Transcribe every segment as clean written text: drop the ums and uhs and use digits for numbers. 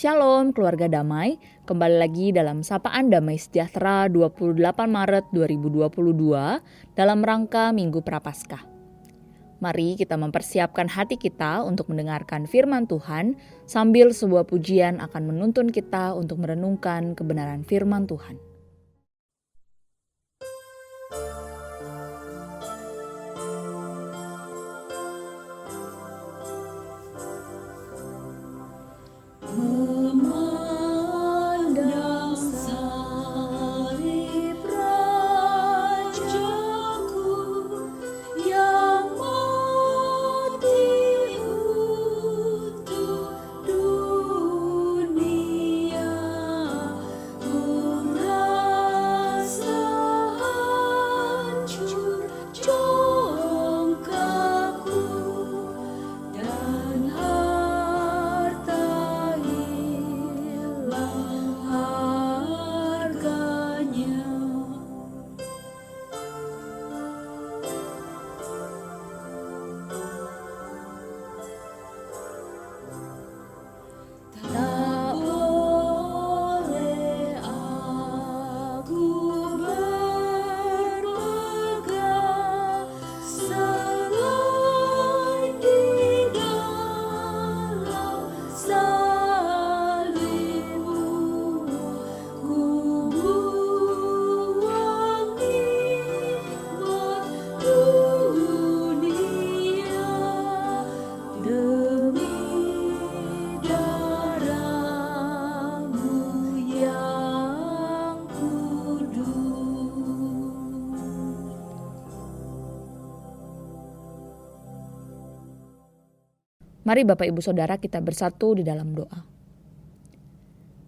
Shalom keluarga damai, kembali lagi dalam Sapaan Damai Sejahtera 28 Maret 2022 dalam rangka Minggu Prapaskah. Mari kita mempersiapkan hati kita untuk mendengarkan firman Tuhan sambil sebuah pujian akan menuntun kita untuk merenungkan kebenaran firman Tuhan. Mari Bapak Ibu Saudara kita bersatu di dalam doa.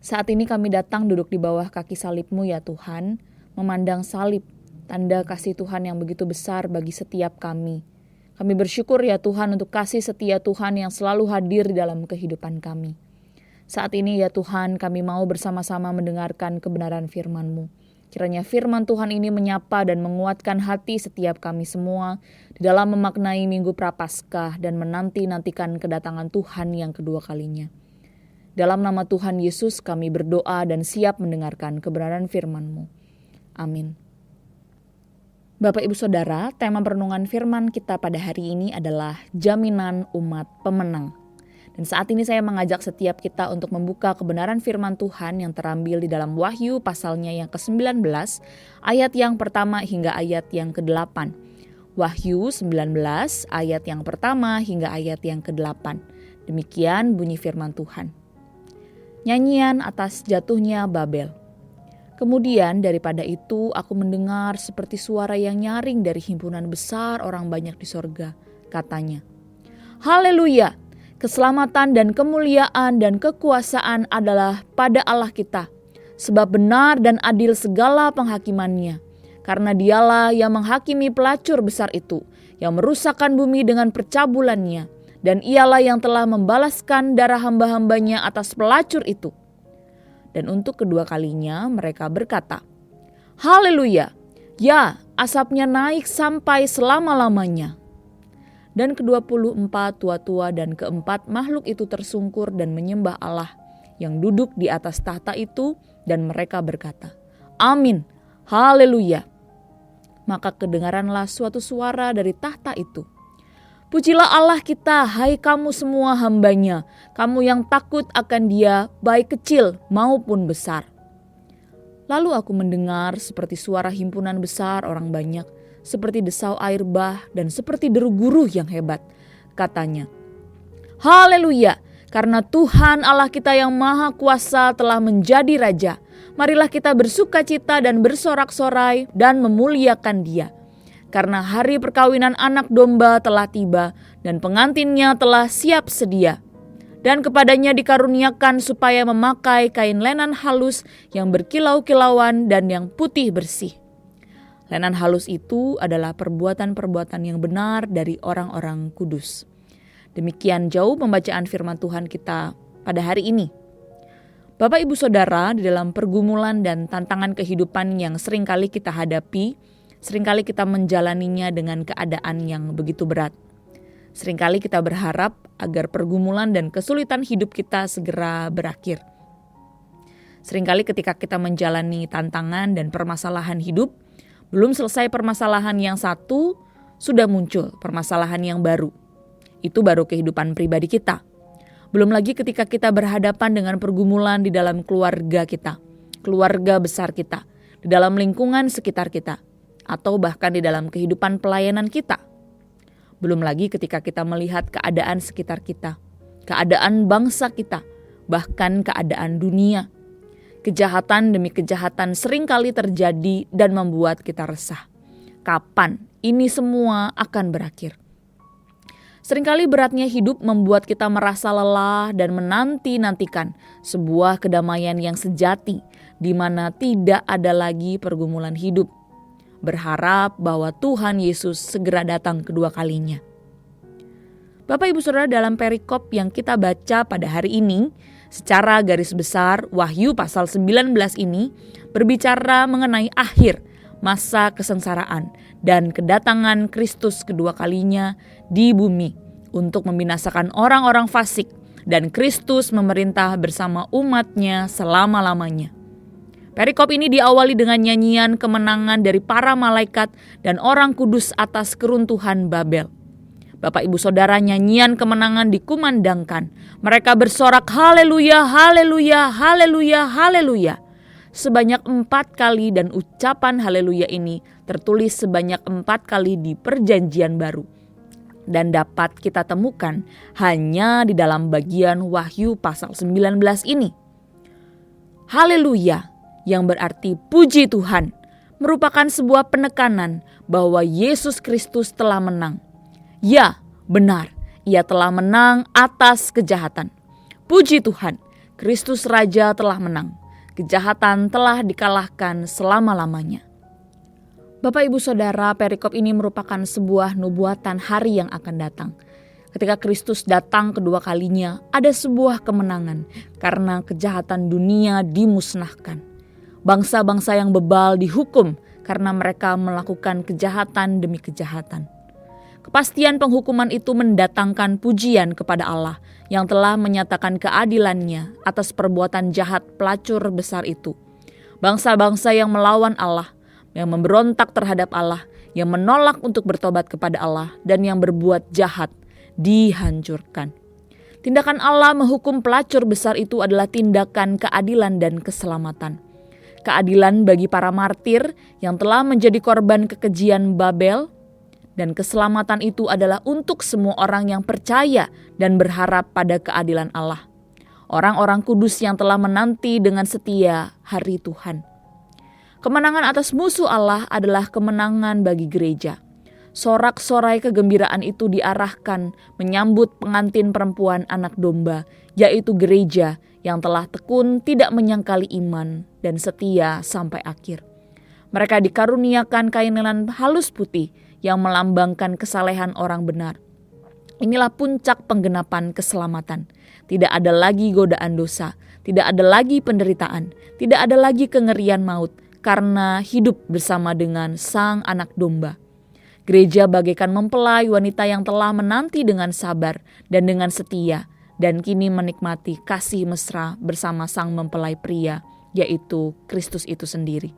Saat ini kami datang duduk di bawah kaki salib-Mu ya Tuhan, memandang salib, tanda kasih Tuhan yang begitu besar bagi setiap kami. Kami bersyukur ya Tuhan untuk kasih setia Tuhan yang selalu hadir di dalam kehidupan kami. Saat ini ya Tuhan kami mau bersama-sama mendengarkan kebenaran firman-Mu. Kiranya firman Tuhan ini menyapa dan menguatkan hati setiap kami semua di dalam memaknai Minggu Prapaskah dan menanti-nantikan kedatangan Tuhan yang kedua kalinya. Dalam nama Tuhan Yesus kami berdoa dan siap mendengarkan kebenaran firman-Mu. Amin. Bapak Ibu Saudara, tema perenungan firman kita pada hari ini adalah jaminan umat pemenang. Dan saat ini saya mengajak setiap kita untuk membuka kebenaran firman Tuhan yang terambil di dalam Wahyu pasalnya yang ke-19, ayat yang pertama hingga ayat yang ke-8. Wahyu 19, ayat yang pertama hingga ayat yang ke-8. Demikian bunyi firman Tuhan. Nyanyian atas jatuhnya Babel. Kemudian daripada itu aku mendengar seperti suara yang nyaring dari himpunan besar orang banyak di sorga. Katanya, Haleluya! Keselamatan dan kemuliaan dan kekuasaan adalah pada Allah kita, sebab benar dan adil segala penghakimannya. Karena dialah yang menghakimi pelacur besar itu, yang merusakkan bumi dengan percabulannya, dan ialah yang telah membalaskan darah hamba-hambanya atas pelacur itu. Dan untuk kedua kalinya mereka berkata, Haleluya! Ya, asapnya naik sampai selama-lamanya. Dan ke-24 tua-tua dan keempat makhluk itu tersungkur dan menyembah Allah yang duduk di atas tahta itu, dan mereka berkata, Amin, Haleluya. Maka kedengaranlah suatu suara dari tahta itu. Pujilah Allah kita, hai kamu semua hambanya, kamu yang takut akan Dia, baik kecil maupun besar. Lalu aku mendengar seperti suara himpunan besar orang banyak, seperti desau air bah dan seperti deru guruh yang hebat. Katanya, Haleluya, karena Tuhan Allah kita yang maha kuasa telah menjadi Raja. Marilah kita bersukacita dan bersorak-sorai dan memuliakan Dia. Karena hari perkawinan anak domba telah tiba dan pengantinnya telah siap sedia. Dan kepadanya dikaruniakan supaya memakai kain lenan halus yang berkilau-kilauan dan yang putih bersih. Lenan halus itu adalah perbuatan-perbuatan yang benar dari orang-orang kudus. Demikian jauh pembacaan firman Tuhan kita pada hari ini. Bapak Ibu Saudara, di dalam pergumulan dan tantangan kehidupan yang seringkali kita hadapi, seringkali kita menjalaninya dengan keadaan yang begitu berat. Seringkali kita berharap agar pergumulan dan kesulitan hidup kita segera berakhir. Seringkali ketika kita menjalani tantangan dan permasalahan hidup, belum selesai permasalahan yang satu, sudah muncul permasalahan yang baru. Itu baru kehidupan pribadi kita. Belum lagi ketika kita berhadapan dengan pergumulan di dalam keluarga kita, keluarga besar kita, di dalam lingkungan sekitar kita, atau bahkan di dalam kehidupan pelayanan kita. Belum lagi ketika kita melihat keadaan sekitar kita, keadaan bangsa kita, bahkan keadaan dunia. Kejahatan demi kejahatan seringkali terjadi dan membuat kita resah. Kapan ini semua akan berakhir? Seringkali beratnya hidup membuat kita merasa lelah dan menanti-nantikan sebuah kedamaian yang sejati, di mana tidak ada lagi pergumulan hidup. Berharap bahwa Tuhan Yesus segera datang kedua kalinya. Bapak Ibu Saudara, dalam perikop yang kita baca pada hari ini, secara garis besar Wahyu pasal 19 ini berbicara mengenai akhir masa kesengsaraan dan kedatangan Kristus kedua kalinya di bumi untuk membinasakan orang-orang fasik, dan Kristus memerintah bersama umatnya selama-lamanya. Perikop ini diawali dengan nyanyian kemenangan dari para malaikat dan orang kudus atas keruntuhan Babel. Bapak Ibu Saudara, nyanyian kemenangan dikumandangkan. Mereka bersorak haleluya, haleluya, haleluya, haleluya. Sebanyak 4 kali, dan ucapan haleluya ini tertulis sebanyak 4 kali di Perjanjian Baru. Dan dapat kita temukan hanya di dalam bagian Wahyu pasal 19 ini. Haleluya, yang berarti puji Tuhan, merupakan sebuah penekanan bahwa Yesus Kristus telah menang. Ya, benar, Ia telah menang atas kejahatan. Puji Tuhan, Kristus Raja telah menang. Kejahatan telah dikalahkan selama-lamanya. Bapak Ibu Saudara, perikop ini merupakan sebuah nubuatan hari yang akan datang. Ketika Kristus datang kedua kalinya, ada sebuah kemenangan karena kejahatan dunia dimusnahkan. Bangsa-bangsa yang bebal dihukum karena mereka melakukan kejahatan demi kejahatan. Kepastian penghukuman itu mendatangkan pujian kepada Allah yang telah menyatakan keadilannya atas perbuatan jahat pelacur besar itu. Bangsa-bangsa yang melawan Allah, yang memberontak terhadap Allah, yang menolak untuk bertobat kepada Allah, dan yang berbuat jahat dihancurkan. Tindakan Allah menghukum pelacur besar itu adalah tindakan keadilan dan keselamatan. Keadilan bagi para martir yang telah menjadi korban kekejian Babel, dan keselamatan itu adalah untuk semua orang yang percaya dan berharap pada keadilan Allah. Orang-orang kudus yang telah menanti dengan setia hari Tuhan. Kemenangan atas musuh Allah adalah kemenangan bagi gereja. Sorak-sorai kegembiraan itu diarahkan menyambut pengantin perempuan anak domba, yaitu gereja yang telah tekun tidak menyangkali iman dan setia sampai akhir. Mereka dikaruniakan kain lenan halus putih yang melambangkan kesalehan orang benar. Inilah puncak penggenapan keselamatan. Tidak ada lagi godaan dosa, tidak ada lagi penderitaan, tidak ada lagi kengerian maut, karena hidup bersama dengan Sang Anak Domba. Gereja bagaikan mempelai wanita yang telah menanti dengan sabar dan dengan setia, dan kini menikmati kasih mesra bersama sang mempelai pria, yaitu Kristus itu sendiri.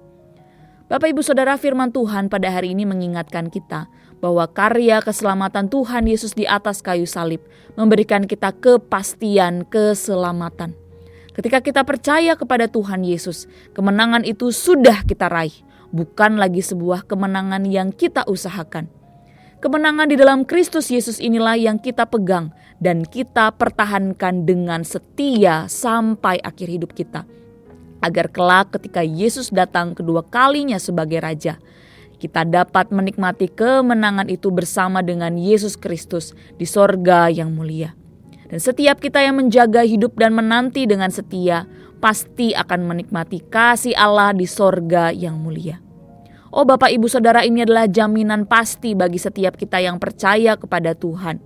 Bapak Ibu Saudara, firman Tuhan pada hari ini mengingatkan kita bahwa karya keselamatan Tuhan Yesus di atas kayu salib memberikan kita kepastian keselamatan. Ketika kita percaya kepada Tuhan Yesus, kemenangan itu sudah kita raih, bukan lagi sebuah kemenangan yang kita usahakan. Kemenangan di dalam Kristus Yesus inilah yang kita pegang dan kita pertahankan dengan setia sampai akhir hidup kita. Agar kelak ketika Yesus datang kedua kalinya sebagai Raja, kita dapat menikmati kemenangan itu bersama dengan Yesus Kristus di sorga yang mulia. Dan setiap kita yang menjaga hidup dan menanti dengan setia, pasti akan menikmati kasih Allah di sorga yang mulia. Oh Bapak Ibu Saudara, ini adalah jaminan pasti bagi setiap kita yang percaya kepada Tuhan.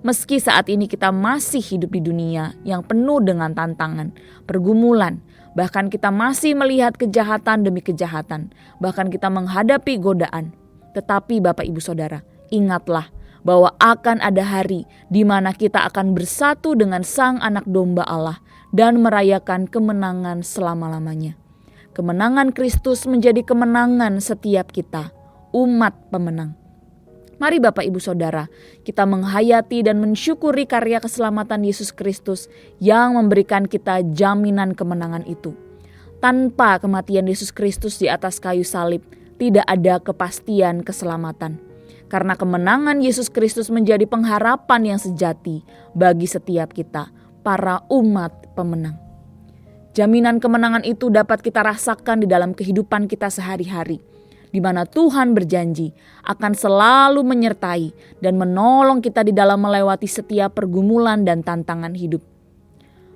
Meski saat ini kita masih hidup di dunia yang penuh dengan tantangan, pergumulan, bahkan kita masih melihat kejahatan demi kejahatan, bahkan kita menghadapi godaan. Tetapi Bapak Ibu Saudara, ingatlah bahwa akan ada hari di mana kita akan bersatu dengan Sang Anak Domba Allah dan merayakan kemenangan selama-lamanya. Kemenangan Kristus menjadi kemenangan setiap kita, umat pemenang. Mari Bapak Ibu Saudara, kita menghayati dan mensyukuri karya keselamatan Yesus Kristus yang memberikan kita jaminan kemenangan itu. Tanpa kematian Yesus Kristus di atas kayu salib, tidak ada kepastian keselamatan. Karena kemenangan Yesus Kristus menjadi pengharapan yang sejati bagi setiap kita, para umat pemenang. Jaminan kemenangan itu dapat kita rasakan di dalam kehidupan kita sehari-hari, di mana Tuhan berjanji akan selalu menyertai dan menolong kita di dalam melewati setiap pergumulan dan tantangan hidup.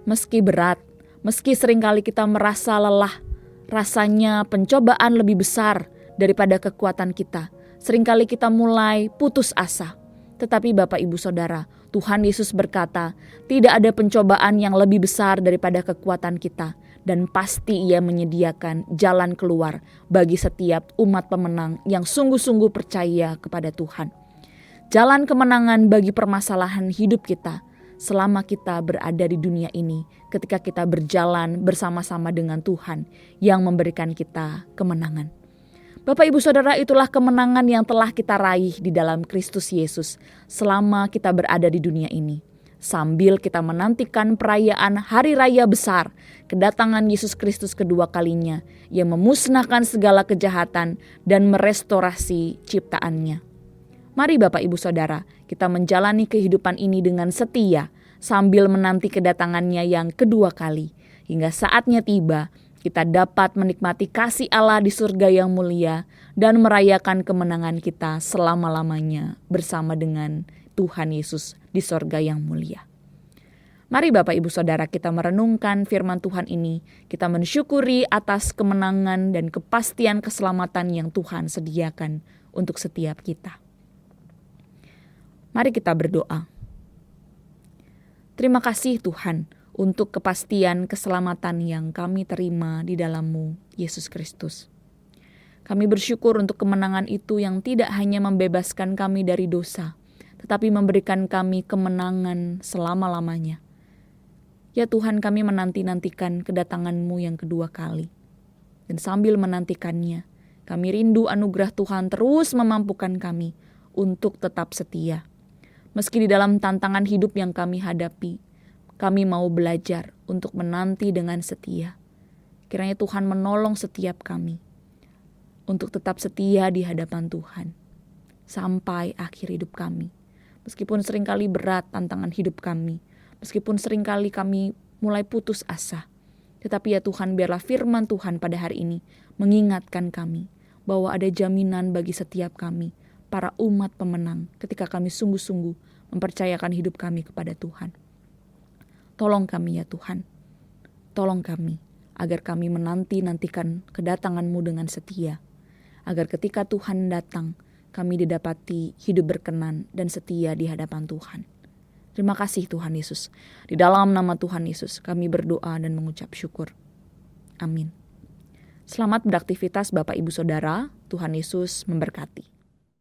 Meski berat, meski seringkali kita merasa lelah, rasanya pencobaan lebih besar daripada kekuatan kita. Seringkali kita mulai putus asa. Tetapi Bapak Ibu Saudara, Tuhan Yesus berkata, tidak ada pencobaan yang lebih besar daripada kekuatan kita. Dan pasti Ia menyediakan jalan keluar bagi setiap umat pemenang yang sungguh-sungguh percaya kepada Tuhan. Jalan kemenangan bagi permasalahan hidup kita selama kita berada di dunia ini, ketika kita berjalan bersama-sama dengan Tuhan yang memberikan kita kemenangan. Bapak Ibu Saudara, itulah kemenangan yang telah kita raih di dalam Kristus Yesus selama kita berada di dunia ini. Sambil kita menantikan perayaan hari raya besar, kedatangan Yesus Kristus kedua kalinya yang memusnahkan segala kejahatan dan merestorasi ciptaannya. Mari Bapak Ibu Saudara, kita menjalani kehidupan ini dengan setia sambil menanti kedatangannya yang kedua kali. Hingga saatnya tiba, kita dapat menikmati kasih Allah di surga yang mulia dan merayakan kemenangan kita selama-lamanya bersama dengan Tuhan Yesus di surga yang mulia. Mari Bapak Ibu Saudara, kita merenungkan firman Tuhan ini. Kita mensyukuri atas kemenangan dan kepastian keselamatan yang Tuhan sediakan untuk setiap kita. Mari kita berdoa. Terima kasih Tuhan untuk kepastian keselamatan yang kami terima di dalam-Mu, Yesus Kristus. Kami bersyukur untuk kemenangan itu yang tidak hanya membebaskan kami dari dosa, tetapi memberikan kami kemenangan selama-lamanya. Ya Tuhan, kami menanti-nantikan kedatangan-Mu yang kedua kali. Dan sambil menantikannya, kami rindu anugerah Tuhan terus memampukan kami untuk tetap setia. Meski di dalam tantangan hidup yang kami hadapi, kami mau belajar untuk menanti dengan setia. Kiranya Tuhan menolong setiap kami untuk tetap setia di hadapan Tuhan sampai akhir hidup kami. Meskipun seringkali berat tantangan hidup kami, meskipun seringkali kami mulai putus asa, tetapi ya Tuhan, biarlah firman Tuhan pada hari ini mengingatkan kami bahwa ada jaminan bagi setiap kami, para umat pemenang, ketika kami sungguh-sungguh mempercayakan hidup kami kepada Tuhan. Tolong kami ya Tuhan, tolong kami agar kami menanti-nantikan kedatangan-Mu dengan setia, agar ketika Tuhan datang, kami didapati hidup berkenan dan setia di hadapan Tuhan. Terima kasih Tuhan Yesus. Di dalam nama Tuhan Yesus kami berdoa dan mengucap syukur. Amin. Selamat beraktivitas Bapak Ibu Saudara, Tuhan Yesus memberkati.